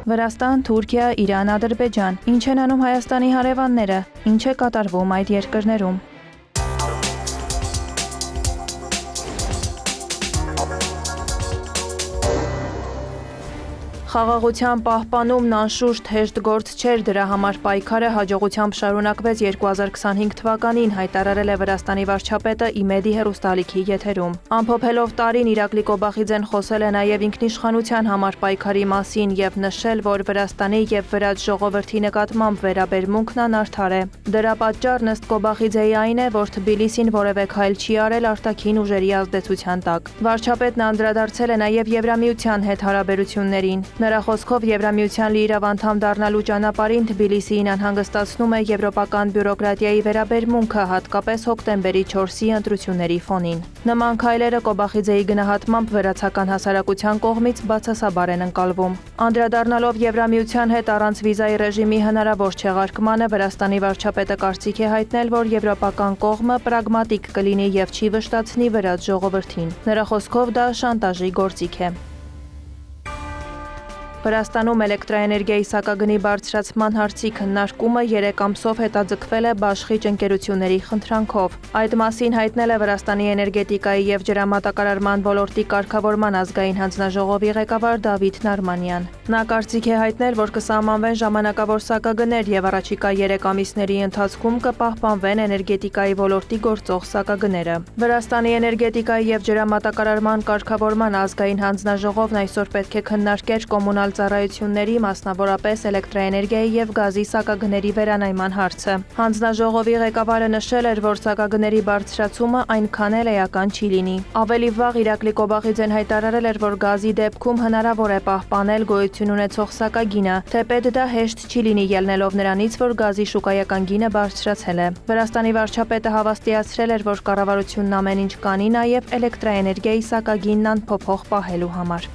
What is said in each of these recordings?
Վրաստան, Թուրքիա, Իրան, Ադրբեջան։ Ինչ են անում Հայաստանի հարևանները, ինչ է կատարվում այդ երկրներում։ Խաղաղության պահպանումն անշուշտ հեշտ գործ չէր, դրա համար պայքարը հաջողությամբ շարունակվեց 2025 թվականին, հայտարարել է Վրաստանի վարչապետը ԻՄԵԴ-ի հեռուստաալիքի եթերում։ Ամփոփելով տարին, Իրակլի Կոբախիձեն խոսել է նաև ինքնիշխանության համար պայքարի մասին եւ նշել, որ Վրաստանի եւ վրաց ժողովրդի նկատմամբ վերաբերմունքն անարդար է։ Դրա պատճառն ըստ Կոբախիձեի այն է, որ Թբիլիսին որևէ քայլ չի արել արտաքին ուժերի ազդեցության տակ։ Վարչապետն անդրադարձել է նաև Եվրամիության հետ հարաբերություններին։ Նրա խոսքով Եվրամիության լիիրավ անդամ դառնալու ճանապարհին Թբիլիսիին անհանգստացնում է եվրոպական բյուրոկրատիայի վերաբերմունքը, հատկապես հոկտեմբերի 4-ի ընտրությունների ֆոնին։ Նման քայլերը Կոբախիձեի գնահատմամբ վրացական հասարակության կողմից բացասաբար են ընկալվում։ Անդրադառնալով Եվրամիության հետ առանց վիզայի ռեժիմի հնարավոր չեղարկմանը, Վրաստանի վարչապետը կարծիք է հայտնել, որ եվրոպական կողմը պրագմատիկ կլինի եւ չի վշտացնի վրաց ժողովրդին։ Նրա խոսքով դա շանտաժի գործիք է։ Վրաստանում էլեկտրաէներգիայի սակագնի բարձրացման հարցի քննարկումը 3 ամսով հետաձգվել է բաշխիչ ընկերությունների խնդրանքով։ Այդ մասին հայտնել է Վրաստանի էներգետիկայի եւ ջրամատակարարման ոլորտի կարգավորման ազգային հանձնաժողովի ղեկավար Դավիթ Նարմանյան։ Նա կարծիք է հայտնել, որ կսահմանվեն ժամանակավոր սակագներ եւ առաջիկա 3 ամիսների ընթացքում կպահպանվեն էներգետիկայի ոլորտի գործող սակագները։ Վրաստանի էներգետիկայի եւ ջրամատակարարման կարգավորման ազգային հանձնաժողովն այսօր պետք է քննարկեր կոմունալ ծառայությունների, մասնավորապես էլեկտրաէներգիայի եւ գազի սակագների վերանայման հարցը։ Հանձնաժողովի ղեկավարը նշել էր, որ սակագների բարձրացումը այնքան էլ էական չի լինի։ Ավելի վաղ Իրակլի Կոբախիձեն հայտարարել էր, որ գազի դեպքում հնարավոր է պահպանել գոյություն ունեցող սակագինը, թեպետ դա հեշտ չի լինի ելնելով նրանից, որ գազի շուկայական գինը բարձրացել է։ Վրաստանի վարչապետը հավաստիացրել էր, որ կառավարությունն ամեն ինչ կանի նաև էլեկտրաէներգիայի սակագինն անփոփոխ պահելու համար։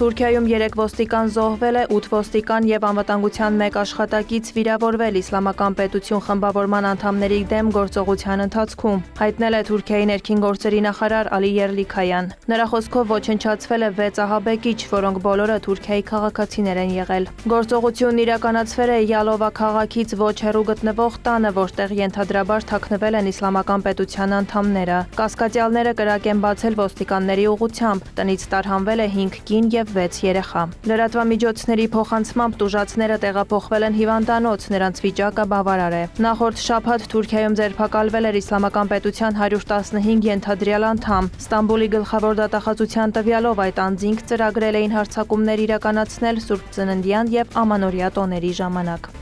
Թուրքիայում 3 ոստիկան զոհվել է, 8 ոստիկան եւ անվտանգության 1 աշխատակից վիրավորվել Իսլամական պետություն խմբավորման անդամների դեմ գործողության ընթացքում, հայտնել է Թուրքիայի ներքին գործերի նախարար Ալի Երլիքայան։ Նրա խոսքով ոչնչացվել է 6 ահաբեկիչ, որոնք բոլորը Թուրքիայի քաղաքացիներ են եղել։ Գործողությունն իրականացվել է Յալովա քաղաքից ոչ հեռու գտնվող տանը, որտեղ ենթադրաբար թաքնվել են Իսլամական պետության անդամները։ Կասկածյալները կրակ են բացել ոստիկանների ուղղությամբ, տնից տարհանվել է 5 կին եւ 6 երեխա։ Լրատվամիջոցների փոխանցմամբ տուժածները տեղափոխվել են հիվանդանոց, նրանց վիճակը բավարար է։ Նախորդ շաբաթ Թուրքիայում ձերբակալվել էր Իսլամական պետության 115 ենթադրյալ անդամ։ Ստամբուլի գլխավոր դատախազության տվյալով այդ անձինք ծրագրել էին հարձակումներ իրականացնել Սուրբ Ծննդյան եւ Ամանորյա տոների ժամանակ։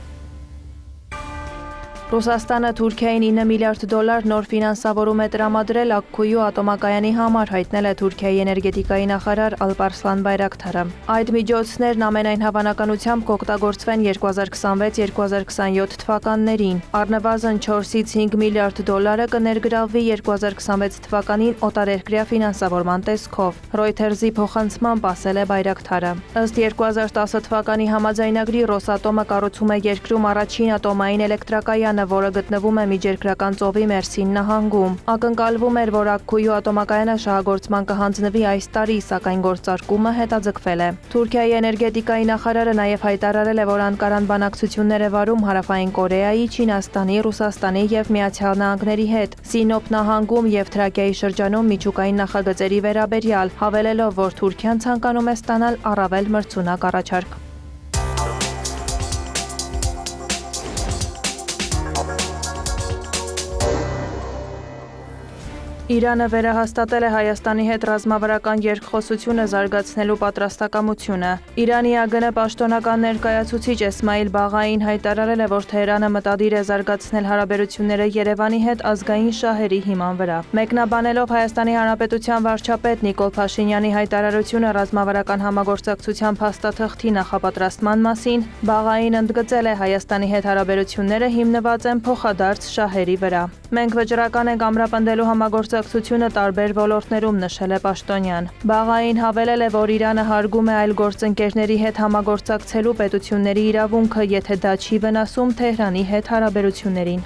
Ռուսաստանը Թուրքիային $9 միլիարդ նոր ֆինանսավորում է տրամադրել Աքքույու ատոմակայանի համար, հայտնել է Թուրքիայի էներգետիկայի նախարար Ալպարսլան Բայրակթարը։ Այդ միջոցներն ամենայն հավանականությամբ կօգտագործվեն 2026-2027 թվականներին։ Առնվազն 4-ից 5 միլիարդ դոլարը կներգրավվի 2026 թվականին օտարերկրյա ֆինանսավորման տեսքով։ Reuters-ի փոխանցմամբ ասել է Բայրակթարը։ Ըստ 2010 թվականի համաձայնագրի Ռոսատոմը կառուցում է երկրում առաջին ատոմային էլեկտրակայանը, որը գտնվում է Միջերկրական ծովի Մերսին նահանգում։ Ակնկալվում էր, որ Աքքույու ատոմակայանը շահագործման կհանձնվի այս տարի, սակայն գործարկումը հետաձգվել է։ Թուրքիայի էներգետիկայի նախարարը նաև հայտարարել է, որ Անկարան բանակցություններ է վարում Հարավային Կորեայի, Չինաստանի, Ռուսաստանի եւ Միացյալ Նահանգների հետ Սինոպ նահանգում եւ Թրակիայի շրջանում միջուկային նախագծերի վերաբերյալ, հավելելով, որ Թուրքիան ցանկանում է ստանալ առավել մրցունակ առաջարկ։ Իրանը վերահաստատել է Հայաստանի հետ ռազմավարական երկխոսությունը զարգացնելու պատրաստակամությունը։ Իրանի ԱԳՆ պաշտոնական ներկայացուցիչ Էսմայիլ Բաղային հայտարարել է, որ Թեհրանը մտադիր է զարգացնել հարաբերությունները Երևանի հետ ազգային շահերի հիման վրա։ Մեկնաբանելով Հայաստանի Հանրապետության վարչապետ Նիկոլ Փաշինյանի հայտարարությունը ռազմավարական համագործակցության փաստաթղթի նախապատրաստման մասին, Բաղային ընդգծել է Հայաստանի հետ հարաբերությունները հիմնված են փոխադարձ շահերի վրա։ Մենք վճռական ենք ամրապնդելու համագործակցությունը տարբեր ոլորտներում, նշել է Պաշտոնյան։ Բաղային հավելել է, որ Իրանը հարգում է այլ գործընկերների հետ համագործակցելու պետությունների իրավունքը, եթե դա չի վնասում Թեհրանի հետ հարաբերություններին։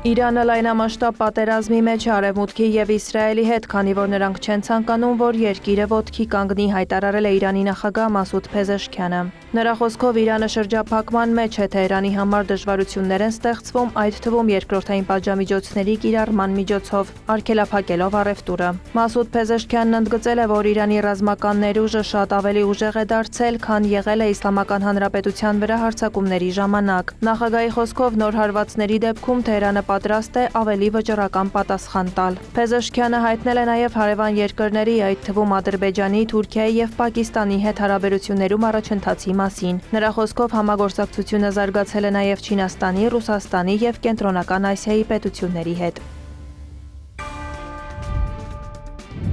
Իրանը լայնամասշտաբ պատերազմի մեջ է Արևմուտքի և Իսրայելի հետ, քանի որ նրանք չեն ցանկանում, որ երկիրը ոտքի կանգնի, հայտարարել է Իրանի նախագահ Մասուդ Փեզեշքյանը։ Նրա խոսքով Իրանը շրջափակման մեջ է, Թեհրանի համար դժվարություններ են ստեղծվում, այդ թվում երկրորդային պատժամիջոցների կիրառման միջոցով, արգելափակելով առևտուրը։ Մասուդ Փեզեշքյանն ընդգծել է, որ Իրանի ռազմական ներուժը շատ ավելի ուժեղ է դարձել, քան եղել է Իսլամական Հանրապետության վրա հարձակումների ժամանակ։ Նախագահի խոսքով նոր հարվածների դեպքում Թեհրանը պատրաստ է ավելի վճռական պատասխան տալ։ Փեզեշքյանը հայտնել է նաև հարևան երկրների, այդ թվում Ադրբեջանի, Թուրքիայի և Պակիստանի հետ հարաբերություններում առաջընթացի մասին։ Նրա խոսքով համագործակցությունը զարգացել է նաև Չինաստանի, Ռուսաստանի և Կենտրոնական Ասիայի պետությունների հետ։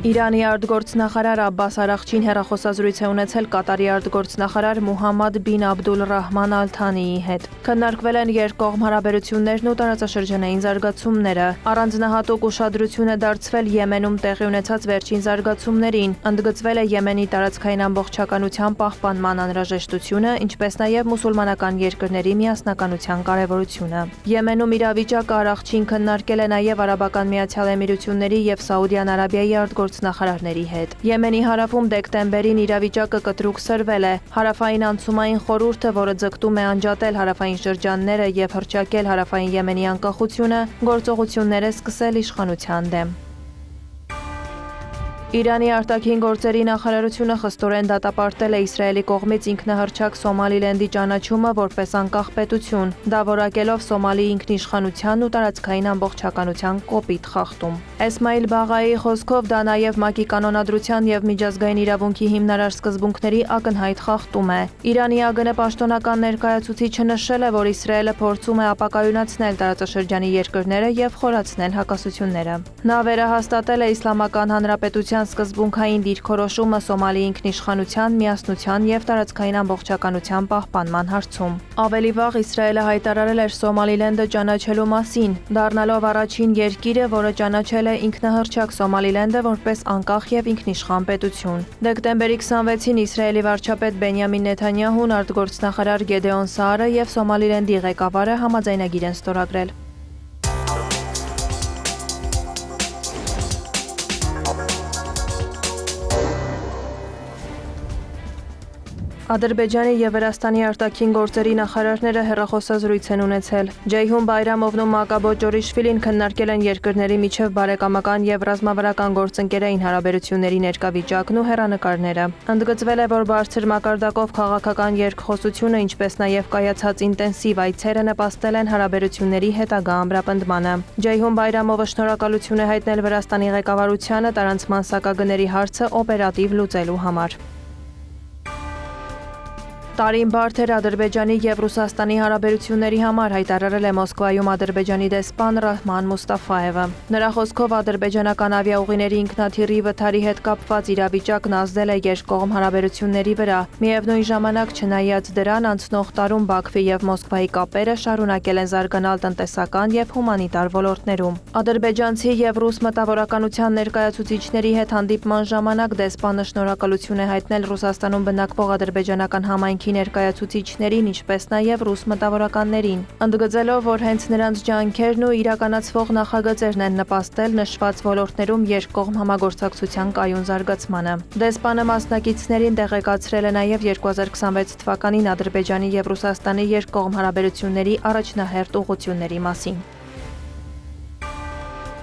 Իրանի արտգործնախարար Աբբաս Արաղչին հեռախոսազրույց է ունեցել Կատարի արտգործնախարար Մուհամմադ բին Աբդուլ-Ռահման Ալ-Թանիի հետ։ Քննարկվել են երկկողմ հարաբերություններն ու տարածաշրջանային զարգացումները։ Առանձնահատուկ ուշադրություն է դարձվել Եմենում տեղի ունեցած վերջին զարգացումներին, ընդգծվել է Եմենի տարածքային ամբողջականության պահպանման անհրաժեշտությունը, ինչպես նաև մուսուլմանական երկրների միասնականության կարևորությունը։ Եմենում իրավիճակը Արաղչին քննարկել է նաև Արաբական Միացյալ Էմիրությունների և Սաուդյան Արաբիայի արտգործնախարարների հետ։ Եմենի հարավում դեկտեմբերին իրավիճակը կտրուկ սրվել է։ Հարավային անցումային խորհուրդը, որը ձգտում է անջատել հարավային շրջանները և հռչակել հարավային Եմենի անկախությունը, գործողություններ է սկսել իշխանության դեմ։ Իրանի արտաքին գործերի նախարարությունը խստորեն դատապարտել է Իսրայելի կողմից ինքնահռչակ Սոմալիլենդի ճանաչումը որպես անկախ պետություն, դա որակելով Սոմալիի ինքնիշխանության ու տարածքային ամբողջականության կոպիտ խախտում։ Էսմայիլ Բաղայի խոսքով դա նաև ՄԱԿ-ի կանոնադրության և միջազգային իրավունքի հիմնարար սկզբունքների ակնհայտ խախտում է։ Իրանի ԱԳՆ պաշտոնական ներկայացուցիչը նշել է, որ Իսրայելը փորձում է ապակայունացնել տարածաշրջանի երկրները և խորացնել հակասությունները։ Նա վերահաստատել է Իսլամական Հանրապետության սկզբունքային դիրքորոշումը Սոմալիի ինքնիշխանության, միասնության և տարածքային ամբողջականության պահպանման հարցում։ Ավելի վաղ Իսրայելը հայտարարել էր Սոմալիլենդը ճանաչելու մասին, դառնալով առաջին երկիրը, որը ճանաչել է ինքնահռչակ Սոմալիլենդը որպես անկախ և ինքնիշխան պետություն։ Դեկտեմբերի 26-ին Իսրայելի վարչապետ Բենյամին Նեթանյահուն, արտգործնախարար Գեդեոն Սաարը և Սոմալիլենդի ղեկավարը համաձայնագիր են ստորագրել։ Ադրբեջանի և Վրաստանի արտաքին գործերի նախարարները հեռախոսազրույց են ունեցել։ Ջեյհուն Բայրամովն ու Մակաբո Ջորիշվիլին քննարկել են երկրների միջև բարեկամական և ռազմավարական գործընկերային հարաբերությունների ներկա վիճակն ու հեռանկարները։ Ընդգծվել է, որ բարձր մակարդակով քաղաքական երկխոսությունը, ինչպես նաև կայացած ինտենսիվ այցերը նպաստել են հարաբերությունների հետագա ամրապնդմանը։ Ջեյհուն Բայրամովը շնորհակալություն է հայտնել Վրաստանի ղեկավարությանը տարանցման սակագների հարցը օպերատիվ լուծելու համար։ Տարին բարդ էր Ադրբեջանի և Ռուսաստանի հարաբերությունների համար, հայտարարել է Մոսկվայում Ադրբեջանի դեսպան Ռահման Մուստաֆայևը։ Նրա խոսքով ադրբեջանական ավիաուղիների ինքնաթիռի վթարի հետ կապված իրավիճակն ազդել է երկկողմ հարաբերությունների վրա։ Միևնույն ժամանակ, չնայած դրան, անցնող տարում Բաքվի և Մոսկվայի կապերը շարունակել են զարգանալ տնտեսական և հումանիտար ոլորտներում։ Ադրբեջանցի և ռուս մտավորականության ներկայացուցիչների հետ հանդիպման ժամանակ դեսպանը շնորհակալություն է հայտնել Ռուսաստանում բնակվող ադրբեջանական համայնքի ներկայացուցիչներին, ինչպես նաև ռուս մտավորականներին, ընդգծելով, որ հենց նրանց ջանքերն ու իրականացվող նախագծերն են նպաստել նշված ոլորտներում երկկողմ համագործակցության կայուն զարգացմանը։ Դեսպանը մասնակիցներին տեղեկացրել է նաև 2026 թվականին Ադրբեջանի և Ռուսաստանի երկկողմ հարաբերությունների առաջնահերթ ուղղությունների մասին։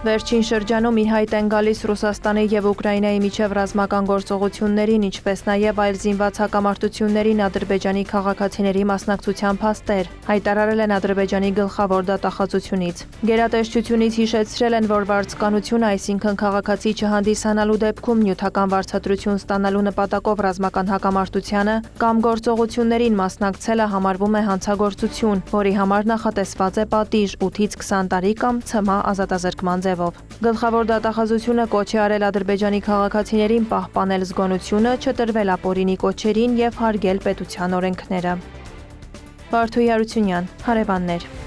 Վերջին շրջանում ի հայտ են գալիս Ռուսաստանի և Ուկրաինայի միջև ռազմական գործողություններին, ինչպես նաև այլ զինված հակամարտություններին Ադրբեջանի քաղաքացիների մասնակցության փաստեր, հայտարարել են Ադրբեջանի գլխավոր դատախազությունից։ Գերատեսչությունից հիշեցրել են, որ վարձկանությունը, այսինքն քաղաքացի չհանդիսանալու դեպքում նյութական վարձատրություն ստանալու նպատակով ռազմական հակամարտությանը կամ գործողություններին մասնակցելը համարվում է հանցագործություն, որի համար նախատեսված է պատիժ 8-ից 20 տարի կամ ՑՄ ազատազրկման ձևով։ Գլխավոր դատախազությունը կոչ է արել Ադրբեջանի քաղաքացիներին պահպանել զգոնությունը, չտրվել ապօրինի կոչերին և հարգել պետության օրենքները։ Վարդուհի Հարությունյան, հարևաններ։